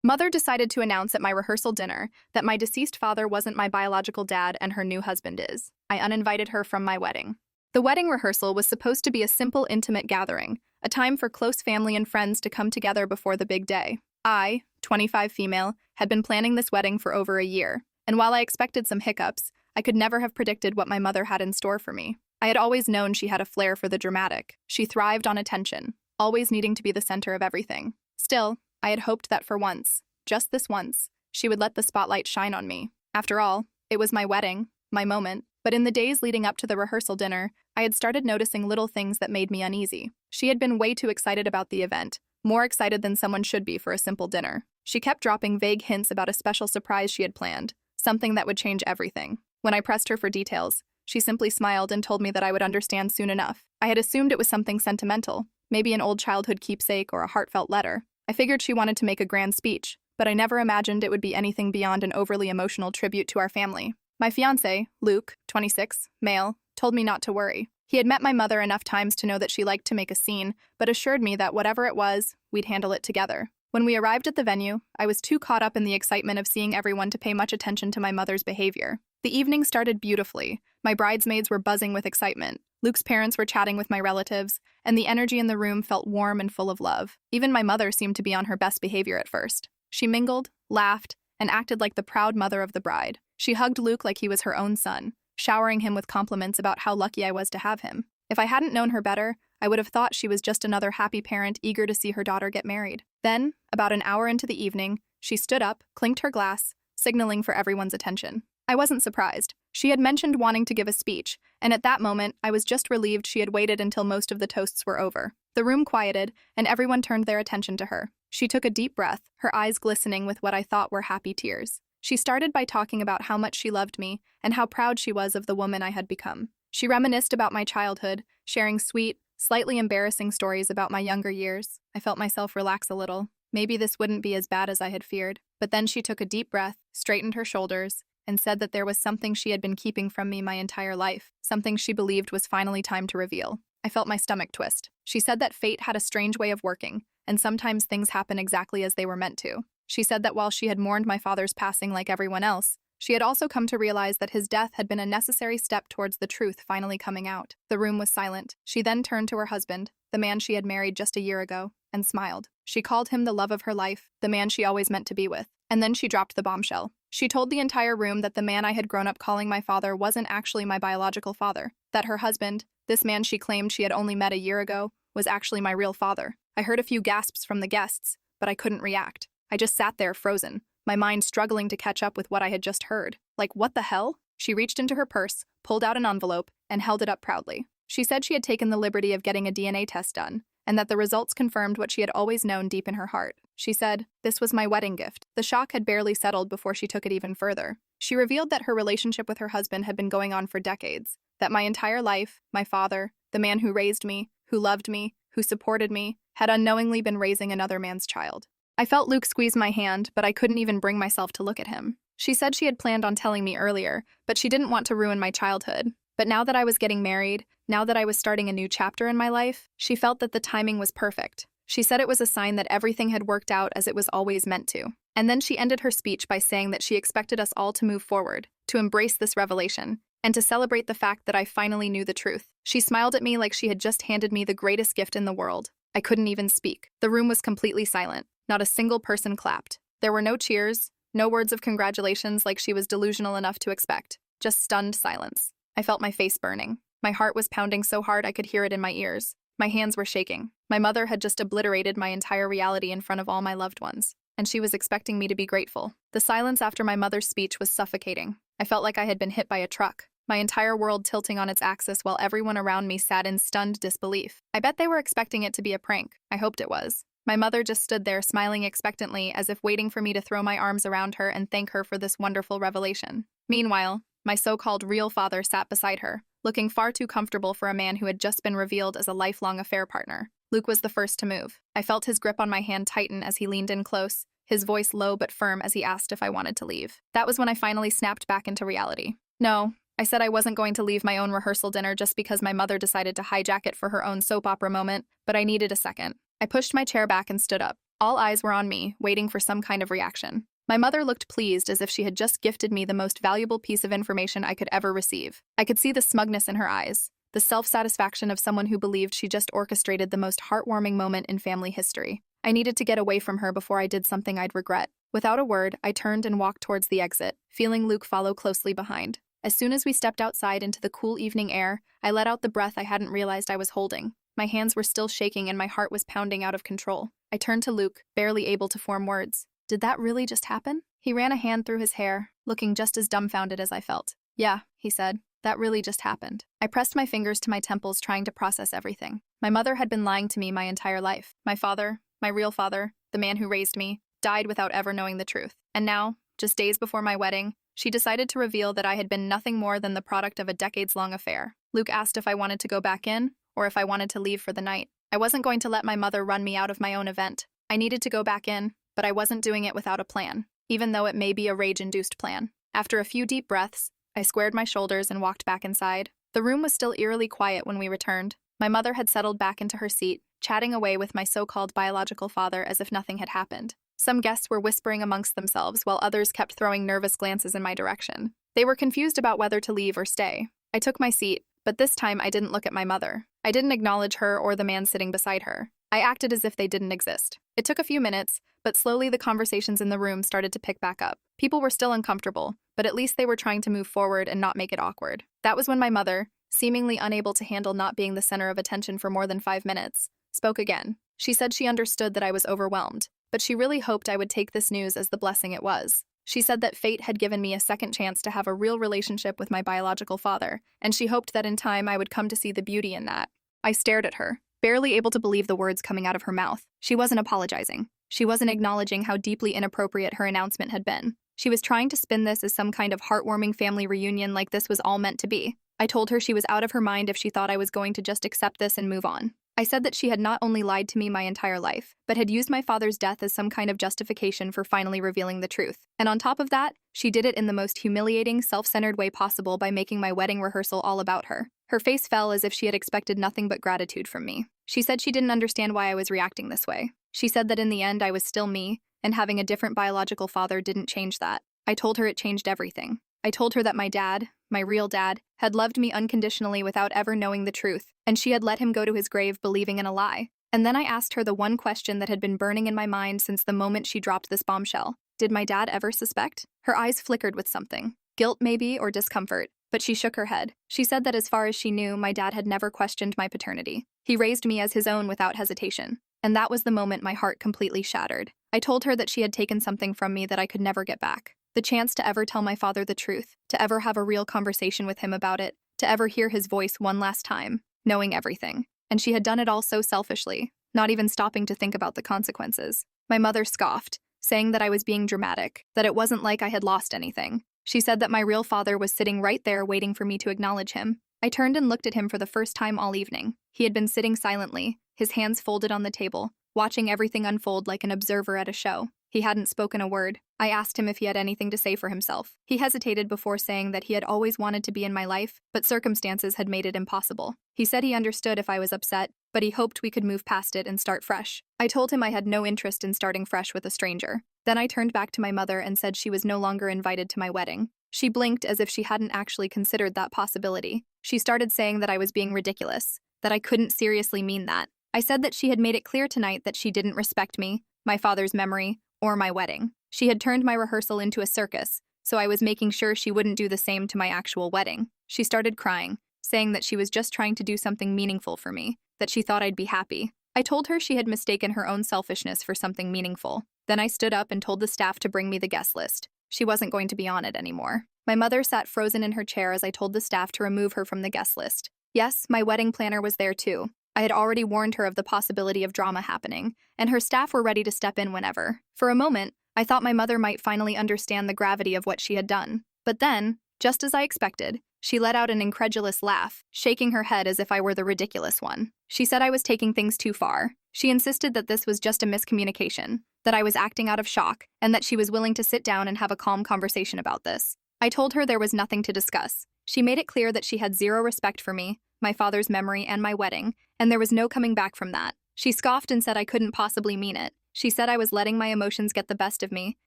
Mother decided to announce at my rehearsal dinner that my deceased father wasn't my biological dad and her new husband is. I uninvited her from my wedding. The wedding rehearsal was supposed to be a simple, intimate gathering, a time for close family and friends to come together before the big day. I, 25 female, had been planning this wedding for over a year, and while I expected some hiccups, I could never have predicted what my mother had in store for me. I had always known she had a flair for the dramatic. She thrived on attention, always needing to be the center of everything. Still, I had hoped that for once, just this once, she would let the spotlight shine on me. After all, it was my wedding, my moment. But in the days leading up to the rehearsal dinner, I had started noticing little things that made me uneasy. She had been way too excited about the event, more excited than someone should be for a simple dinner. She kept dropping vague hints about a special surprise she had planned, something that would change everything. When I pressed her for details, she simply smiled and told me that I would understand soon enough. I had assumed it was something sentimental, maybe an old childhood keepsake or a heartfelt letter. I figured she wanted to make a grand speech, but I never imagined it would be anything beyond an overly emotional tribute to our family. My fiancé, Luke, 26, male, told me not to worry. He had met my mother enough times to know that she liked to make a scene, but assured me that whatever it was, we'd handle it together. When we arrived at the venue, I was too caught up in the excitement of seeing everyone to pay much attention to my mother's behavior. The evening started beautifully. My bridesmaids were buzzing with excitement. Luke's parents were chatting with my relatives, and the energy in the room felt warm and full of love. Even my mother seemed to be on her best behavior at first. She mingled, laughed, and acted like the proud mother of the bride. She hugged Luke like he was her own son, showering him with compliments about how lucky I was to have him. If I hadn't known her better, I would have thought she was just another happy parent eager to see her daughter get married. Then, about an hour into the evening, she stood up, clinked her glass, signaling for everyone's attention. I wasn't surprised. She had mentioned wanting to give a speech, and at that moment, I was just relieved she had waited until most of the toasts were over. The room quieted, and everyone turned their attention to her. She took a deep breath, her eyes glistening with what I thought were happy tears. She started by talking about how much she loved me and how proud she was of the woman I had become. She reminisced about my childhood, sharing sweet, slightly embarrassing stories about my younger years. I felt myself relax a little. Maybe this wouldn't be as bad as I had feared. But then she took a deep breath, straightened her shoulders, and said that there was something she had been keeping from me my entire life, something she believed was finally time to reveal. I felt my stomach twist. She said that fate had a strange way of working, and sometimes things happen exactly as they were meant to. She said that while she had mourned my father's passing like everyone else, she had also come to realize that his death had been a necessary step towards the truth finally coming out. The room was silent. She then turned to her husband, the man she had married just a year ago, and smiled. She called him the love of her life, the man she always meant to be with. And then she dropped the bombshell. She told the entire room that the man I had grown up calling my father wasn't actually my biological father, that her husband, this man she claimed she had only met a year ago, was actually my real father. I heard a few gasps from the guests, but I couldn't react. I just sat there frozen, my mind struggling to catch up with what I had just heard. Like, what the hell? She reached into her purse, pulled out an envelope, and held it up proudly. She said she had taken the liberty of getting a DNA test done, and that the results confirmed what she had always known deep in her heart. She said, "This was my wedding gift." The shock had barely settled before she took it even further. She revealed that her relationship with her husband had been going on for decades, that my entire life, my father, the man who raised me, who loved me, who supported me, had unknowingly been raising another man's child. I felt Luke squeeze my hand, but I couldn't even bring myself to look at him. She said she had planned on telling me earlier, but she didn't want to ruin my childhood. But now that I was getting married, now that I was starting a new chapter in my life, she felt that the timing was perfect. She said it was a sign that everything had worked out as it was always meant to. And then she ended her speech by saying that she expected us all to move forward, to embrace this revelation, and to celebrate the fact that I finally knew the truth. She smiled at me like she had just handed me the greatest gift in the world. I couldn't even speak. The room was completely silent. Not a single person clapped. There were no cheers, no words of congratulations like she was delusional enough to expect. Just stunned silence. I felt my face burning. My heart was pounding so hard I could hear it in my ears. My hands were shaking. My mother had just obliterated my entire reality in front of all my loved ones, and she was expecting me to be grateful. The silence after my mother's speech was suffocating. I felt like I had been hit by a truck, my entire world tilting on its axis while everyone around me sat in stunned disbelief. I bet they were expecting it to be a prank. I hoped it was. My mother just stood there smiling expectantly as if waiting for me to throw my arms around her and thank her for this wonderful revelation. Meanwhile, my so-called real father sat beside her, looking far too comfortable for a man who had just been revealed as a lifelong affair partner. Luke was the first to move. I felt his grip on my hand tighten as he leaned in close, his voice low but firm as he asked if I wanted to leave. That was when I finally snapped back into reality. No, I said I wasn't going to leave my own rehearsal dinner just because my mother decided to hijack it for her own soap opera moment, but I needed a second. I pushed my chair back and stood up. All eyes were on me, waiting for some kind of reaction. My mother looked pleased, as if she had just gifted me the most valuable piece of information I could ever receive. I could see the smugness in her eyes, the self-satisfaction of someone who believed she just orchestrated the most heartwarming moment in family history. I needed to get away from her before I did something I'd regret. Without a word, I turned and walked towards the exit, feeling Luke follow closely behind. As soon as we stepped outside into the cool evening air, I let out the breath I hadn't realized I was holding. My hands were still shaking and my heart was pounding out of control. I turned to Luke, barely able to form words. Did that really just happen? He ran a hand through his hair, looking just as dumbfounded as I felt. Yeah, he said. That really just happened. I pressed my fingers to my temples, trying to process everything. My mother had been lying to me my entire life. My father, my real father, the man who raised me, died without ever knowing the truth. And now, just days before my wedding, she decided to reveal that I had been nothing more than the product of a decades-long affair. Luke asked if I wanted to go back in, or if I wanted to leave for the night. I wasn't going to let my mother run me out of my own event. I needed to go back in, but I wasn't doing it without a plan, even though it may be a rage-induced plan. After a few deep breaths, I squared my shoulders and walked back inside. The room was still eerily quiet when we returned. My mother had settled back into her seat, chatting away with my so-called biological father as if nothing had happened. Some guests were whispering amongst themselves, while others kept throwing nervous glances in my direction. They were confused about whether to leave or stay. I took my seat, but this time I didn't look at my mother. I didn't acknowledge her or the man sitting beside her. I acted as if they didn't exist. It took a few minutes, but slowly the conversations in the room started to pick back up. People were still uncomfortable, but at least they were trying to move forward and not make it awkward. That was when my mother, seemingly unable to handle not being the center of attention for more than 5 minutes, spoke again. She said she understood that I was overwhelmed, but she really hoped I would take this news as the blessing it was. She said that fate had given me a second chance to have a real relationship with my biological father, and she hoped that in time I would come to see the beauty in that. I stared at her, barely able to believe the words coming out of her mouth. She wasn't apologizing. She wasn't acknowledging how deeply inappropriate her announcement had been. She was trying to spin this as some kind of heartwarming family reunion, like this was all meant to be. I told her she was out of her mind if she thought I was going to just accept this and move on. I said that she had not only lied to me my entire life, but had used my father's death as some kind of justification for finally revealing the truth. And on top of that, she did it in the most humiliating, self-centered way possible by making my wedding rehearsal all about her. Her face fell as if she had expected nothing but gratitude from me. She said she didn't understand why I was reacting this way. She said that in the end I was still me, and having a different biological father didn't change that. I told her it changed everything. I told her that my dad, my real dad, had loved me unconditionally without ever knowing the truth, and she had let him go to his grave believing in a lie. And then I asked her the one question that had been burning in my mind since the moment she dropped this bombshell. Did my dad ever suspect? Her eyes flickered with something. Guilt maybe, or discomfort. But she shook her head. She said that as far as she knew, my dad had never questioned my paternity. He raised me as his own without hesitation. And that was the moment my heart completely shattered. I told her that she had taken something from me that I could never get back. The chance to ever tell my father the truth, to ever have a real conversation with him about it, to ever hear his voice one last time, knowing everything. And she had done it all so selfishly, not even stopping to think about the consequences. My mother scoffed, saying that I was being dramatic, that it wasn't like I had lost anything. She said that my real father was sitting right there waiting for me to acknowledge him. I turned and looked at him for the first time all evening. He had been sitting silently, his hands folded on the table, watching everything unfold like an observer at a show. He hadn't spoken a word. I asked him if he had anything to say for himself. He hesitated before saying that he had always wanted to be in my life, but circumstances had made it impossible. He said he understood if I was upset, but he hoped we could move past it and start fresh. I told him I had no interest in starting fresh with a stranger. Then I turned back to my mother and said she was no longer invited to my wedding. She blinked as if she hadn't actually considered that possibility. She started saying that I was being ridiculous, that I couldn't seriously mean that. I said that she had made it clear tonight that she didn't respect me, my father's memory, or my wedding. She had turned my rehearsal into a circus, so I was making sure she wouldn't do the same to my actual wedding. She started crying, saying that she was just trying to do something meaningful for me, that she thought I'd be happy. I told her she had mistaken her own selfishness for something meaningful. Then I stood up and told the staff to bring me the guest list. She wasn't going to be on it anymore. My mother sat frozen in her chair as I told the staff to remove her from the guest list. Yes, my wedding planner was there too. I had already warned her of the possibility of drama happening, and her staff were ready to step in whenever. For a moment, I thought my mother might finally understand the gravity of what she had done. But then, just as I expected, she let out an incredulous laugh, shaking her head as if I were the ridiculous one. She said I was taking things too far. She insisted that this was just a miscommunication, that I was acting out of shock, and that she was willing to sit down and have a calm conversation about this. I told her there was nothing to discuss. She made it clear that she had zero respect for me, my father's memory, and my wedding, and there was no coming back from that. She scoffed and said I couldn't possibly mean it. She said I was letting my emotions get the best of me,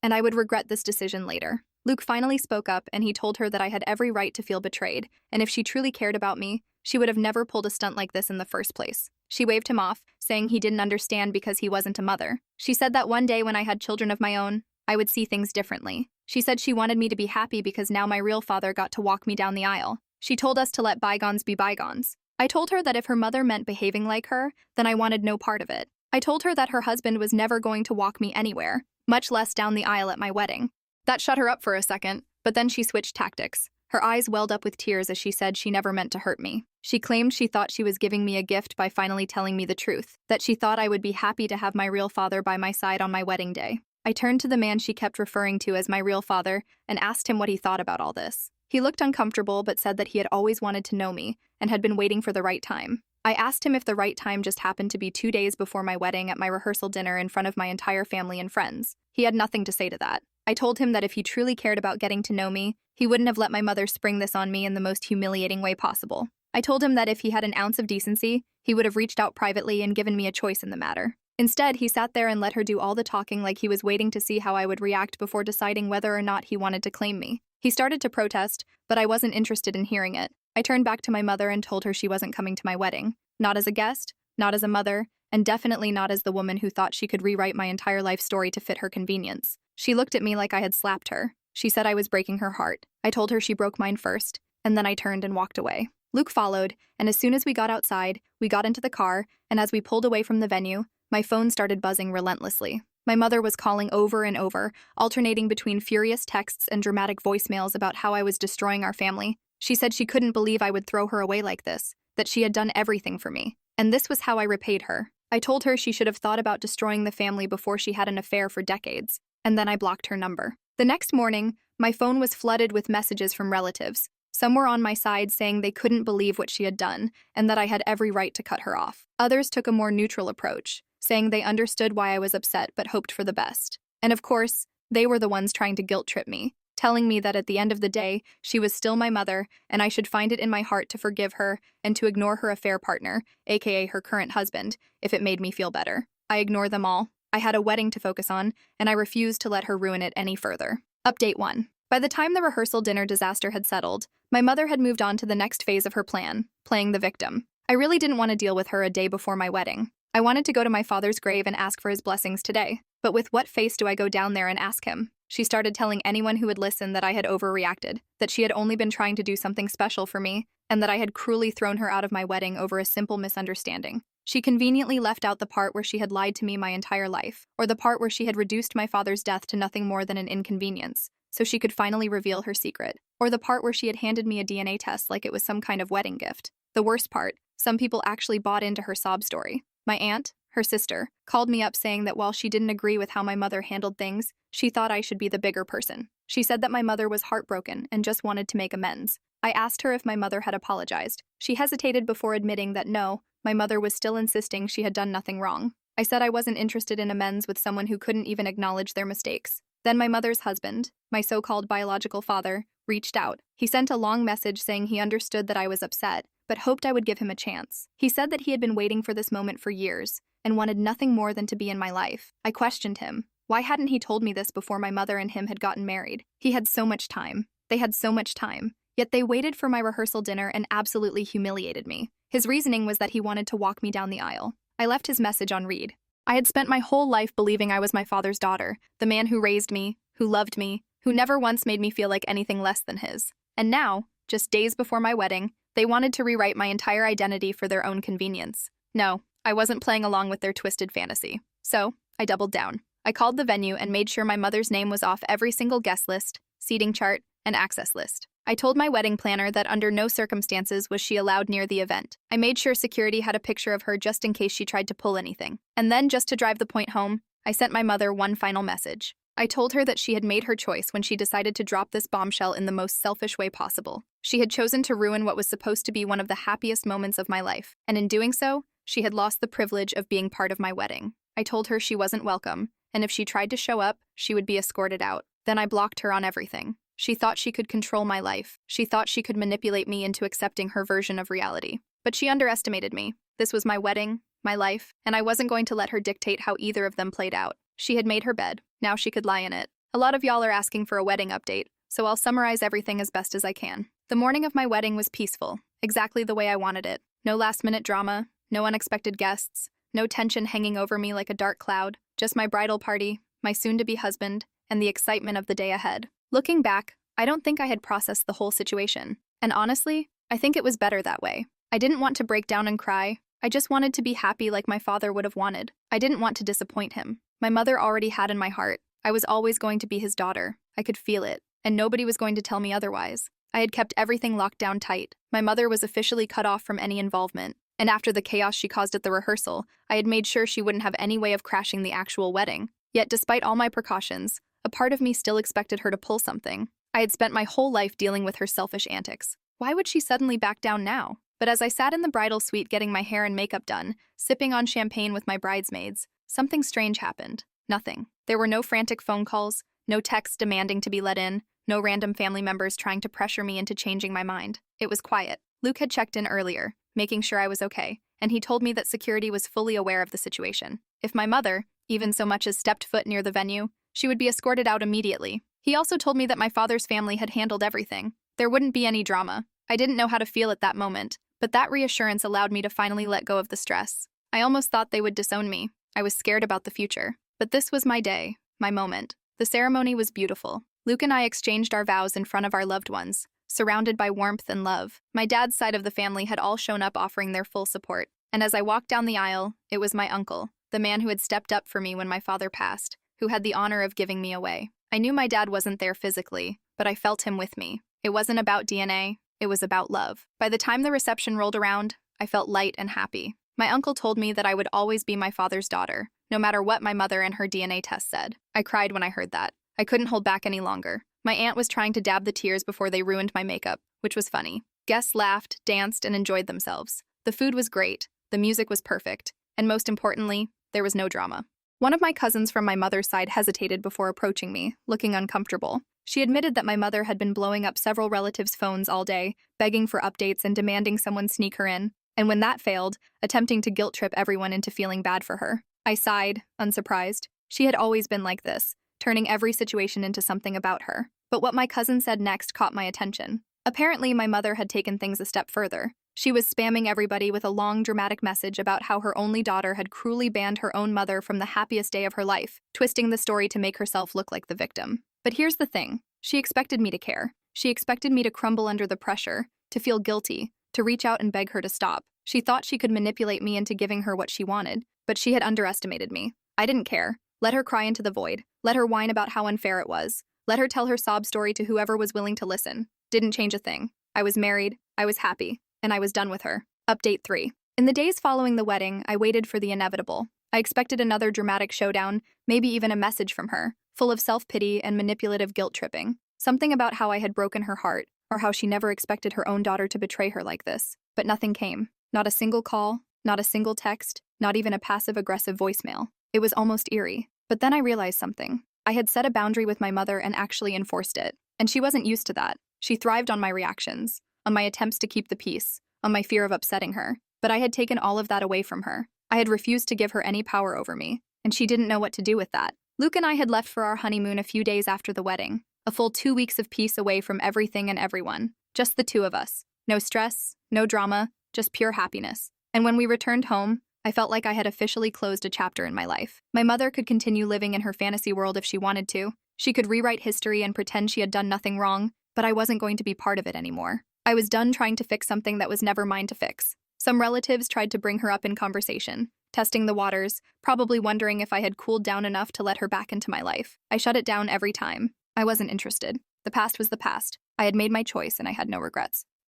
and I would regret this decision later. Luke finally spoke up, and he told her that I had every right to feel betrayed, and if she truly cared about me, she would have never pulled a stunt like this in the first place. She waved him off, saying he didn't understand because he wasn't a mother. She said that one day when I had children of my own, I would see things differently. She said she wanted me to be happy because now my real father got to walk me down the aisle. She told us to let bygones be bygones. I told her that if her mother meant behaving like her, then I wanted no part of it. I told her that her husband was never going to walk me anywhere, much less down the aisle at my wedding. That shut her up for a second, but then she switched tactics. Her eyes welled up with tears as she said she never meant to hurt me. She claimed she thought she was giving me a gift by finally telling me the truth, that she thought I would be happy to have my real father by my side on my wedding day. I turned to the man she kept referring to as my real father and asked him what he thought about all this. He looked uncomfortable but said that he had always wanted to know me and had been waiting for the right time. I asked him if the right time just happened to be 2 days before my wedding at my rehearsal dinner in front of my entire family and friends. He had nothing to say to that. I told him that if he truly cared about getting to know me, he wouldn't have let my mother spring this on me in the most humiliating way possible. I told him that if he had an ounce of decency, he would have reached out privately and given me a choice in the matter. Instead, he sat there and let her do all the talking like he was waiting to see how I would react before deciding whether or not he wanted to claim me. He started to protest, but I wasn't interested in hearing it. I turned back to my mother and told her she wasn't coming to my wedding. Not as a guest, not as a mother, and definitely not as the woman who thought she could rewrite my entire life story to fit her convenience. She looked at me like I had slapped her. She said I was breaking her heart. I told her she broke mine first, and then I turned and walked away. Luke followed, and as soon as we got outside, we got into the car, and as we pulled away from the venue, my phone started buzzing relentlessly. My mother was calling over and over, alternating between furious texts and dramatic voicemails about how I was destroying our family. She said she couldn't believe I would throw her away like this, that she had done everything for me, and this was how I repaid her. I told her she should have thought about destroying the family before she had an affair for decades, and then I blocked her number. The next morning, my phone was flooded with messages from relatives. Some were on my side saying they couldn't believe what she had done and that I had every right to cut her off. Others took a more neutral approach, saying they understood why I was upset but hoped for the best. And of course, they were the ones trying to guilt-trip me, telling me that at the end of the day, she was still my mother and I should find it in my heart to forgive her and to ignore her affair partner, aka her current husband, if it made me feel better. I ignored them all. I had a wedding to focus on, and I refused to let her ruin it any further. Update 1. By the time the rehearsal dinner disaster had settled, my mother had moved on to the next phase of her plan, playing the victim. I really didn't want to deal with her a day before my wedding. I wanted to go to my father's grave and ask for his blessings today. But with what face do I go down there and ask him? She started telling anyone who would listen that I had overreacted, that she had only been trying to do something special for me, and that I had cruelly thrown her out of my wedding over a simple misunderstanding. She conveniently left out the part where she had lied to me my entire life, or the part where she had reduced my father's death to nothing more than an inconvenience, so she could finally reveal her secret, or the part where she had handed me a DNA test like it was some kind of wedding gift. The worst part, some people actually bought into her sob story. My aunt, her sister, called me up saying that while she didn't agree with how my mother handled things, she thought I should be the bigger person. She said that my mother was heartbroken and just wanted to make amends. I asked her if my mother had apologized. She hesitated before admitting that no, my mother was still insisting she had done nothing wrong. I said I wasn't interested in amends with someone who couldn't even acknowledge their mistakes. Then my mother's husband, my so-called biological father, reached out. He sent a long message saying he understood that I was upset, but hoped I would give him a chance. He said that he had been waiting for this moment for years and wanted nothing more than to be in my life. I questioned him. Why hadn't he told me this before my mother and him had gotten married? He had so much time. They had so much time. Yet they waited for my rehearsal dinner and absolutely humiliated me. His reasoning was that he wanted to walk me down the aisle. I left his message on read. I had spent my whole life believing I was my father's daughter, the man who raised me, who loved me, who never once made me feel like anything less than his. And now, just days before my wedding, they wanted to rewrite my entire identity for their own convenience. No, I wasn't playing along with their twisted fantasy. So, I doubled down. I called the venue and made sure my mother's name was off every single guest list, seating chart, and access list. I told my wedding planner that under no circumstances was she allowed near the event. I made sure security had a picture of her just in case she tried to pull anything. And then, just to drive the point home, I sent my mother one final message. I told her that she had made her choice when she decided to drop this bombshell in the most selfish way possible. She had chosen to ruin what was supposed to be one of the happiest moments of my life, and in doing so, she had lost the privilege of being part of my wedding. I told her she wasn't welcome, and if she tried to show up, she would be escorted out. Then I blocked her on everything. She thought she could control my life. She thought she could manipulate me into accepting her version of reality. But she underestimated me. This was my wedding, my life, and I wasn't going to let her dictate how either of them played out. She had made her bed. Now she could lie in it. A lot of y'all are asking for a wedding update, so I'll summarize everything as best as I can. The morning of my wedding was peaceful, exactly the way I wanted it. No last-minute drama, no unexpected guests, no tension hanging over me like a dark cloud, just my bridal party, my soon-to-be husband, and the excitement of the day ahead. Looking back, I don't think I had processed the whole situation. And honestly, I think it was better that way. I didn't want to break down and cry. I just wanted to be happy like my father would have wanted. I didn't want to disappoint him. My mother already had in my heart. I was always going to be his daughter. I could feel it, and nobody was going to tell me otherwise. I had kept everything locked down tight. My mother was officially cut off from any involvement. And after the chaos she caused at the rehearsal, I had made sure she wouldn't have any way of crashing the actual wedding. Yet despite all my precautions, a part of me still expected her to pull something. I had spent my whole life dealing with her selfish antics. Why would she suddenly back down now? But as I sat in the bridal suite getting my hair and makeup done, sipping on champagne with my bridesmaids, something strange happened. Nothing. There were no frantic phone calls, no texts demanding to be let in, no random family members trying to pressure me into changing my mind. It was quiet. Luke had checked in earlier, making sure I was okay, and he told me that security was fully aware of the situation. If my mother, even so much as stepped foot near the venue, she would be escorted out immediately. He also told me that my father's family had handled everything. There wouldn't be any drama. I didn't know how to feel at that moment, but that reassurance allowed me to finally let go of the stress. I almost thought they would disown me. I was scared about the future. But this was my day, my moment. The ceremony was beautiful. Luke and I exchanged our vows in front of our loved ones, surrounded by warmth and love. My dad's side of the family had all shown up offering their full support. And as I walked down the aisle, it was my uncle, the man who had stepped up for me when my father passed, who had the honor of giving me away. I knew my dad wasn't there physically, but I felt him with me. It wasn't about DNA, it was about love. By the time the reception rolled around, I felt light and happy. My uncle told me that I would always be my father's daughter, no matter what my mother and her DNA test said. I cried when I heard that. I couldn't hold back any longer. My aunt was trying to dab the tears before they ruined my makeup, which was funny. Guests laughed, danced, and enjoyed themselves. The food was great, the music was perfect, and most importantly, there was no drama. One of my cousins from my mother's side hesitated before approaching me, looking uncomfortable. She admitted that my mother had been blowing up several relatives' phones all day, begging for updates and demanding someone sneak her in, and when that failed, attempting to guilt-trip everyone into feeling bad for her. I sighed, unsurprised. She had always been like this, turning every situation into something about her. But what my cousin said next caught my attention. Apparently, my mother had taken things a step further. She was spamming everybody with a long, dramatic message about how her only daughter had cruelly banned her own mother from the happiest day of her life, twisting the story to make herself look like the victim. But here's the thing. She expected me to care. She expected me to crumble under the pressure, to feel guilty, to reach out and beg her to stop. She thought she could manipulate me into giving her what she wanted, but she had underestimated me. I didn't care. Let her cry into the void. Let her whine about how unfair it was. Let her tell her sob story to whoever was willing to listen. Didn't change a thing. I was married, I was happy, and I was done with her. Update 3. In the days following the wedding, I waited for the inevitable. I expected another dramatic showdown, maybe even a message from her, full of self-pity and manipulative guilt-tripping. Something about how I had broken her heart, or how she never expected her own daughter to betray her like this. But nothing came. Not a single call, not a single text, not even a passive-aggressive voicemail. It was almost eerie. But then I realized something. I had set a boundary with my mother and actually enforced it. And she wasn't used to that. She thrived on my reactions, on my attempts to keep the peace, on my fear of upsetting her. But I had taken all of that away from her. I had refused to give her any power over me, and she didn't know what to do with that. Luke and I had left for our honeymoon a few days after the wedding, a full 2 weeks of peace away from everything and everyone. Just the two of us. No stress, no drama, just pure happiness. And when we returned home, I felt like I had officially closed a chapter in my life. My mother could continue living in her fantasy world if she wanted to. She could rewrite history and pretend she had done nothing wrong, but I wasn't going to be part of it anymore. I was done trying to fix something that was never mine to fix. Some relatives tried to bring her up in conversation, testing the waters, probably wondering if I had cooled down enough to let her back into my life. I shut it down every time. I wasn't interested. The past was the past. I had made my choice and I had no regrets.